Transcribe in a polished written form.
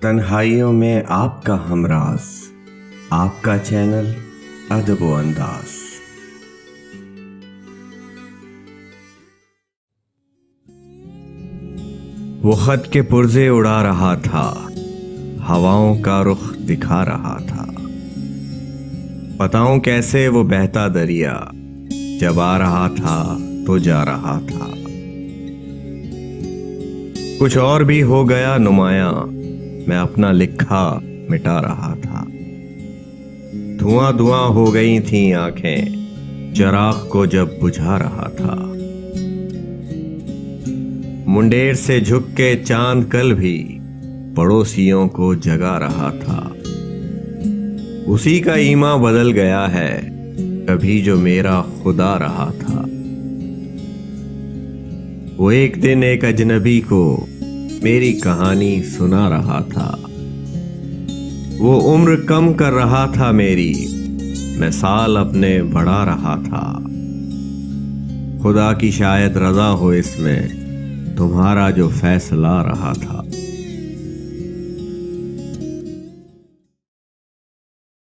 तन्हाइयों में आपका हमराज, आपका चैनल अदब व अंदाज। वो खत के पुर्जे उड़ा रहा था, हवाओं का रुख दिखा रहा था। बताऊं कैसे वो बहता दरिया, जब आ रहा था तो जा रहा था। कुछ और भी हो गया नुमाया, मैं अपना लिखा मिटा रहा था। धुआं धुआं हो गई थी आंखें, चिराग को जब बुझा रहा था। मुंडेर से झुक के चांद कल भी पड़ोसियों को जगा रहा था। उसी का ईमा बदल गया है, कभी जो मेरा खुदा रहा था। वो एक दिन एक अजनबी को मेरी कहानी सुना रहा था। वो उम्र कम कर रहा था मेरी, मैं साल अपने बढ़ा रहा था। खुदा की शायद रजा हो इसमें, तुम्हारा जो फैसला रहा था।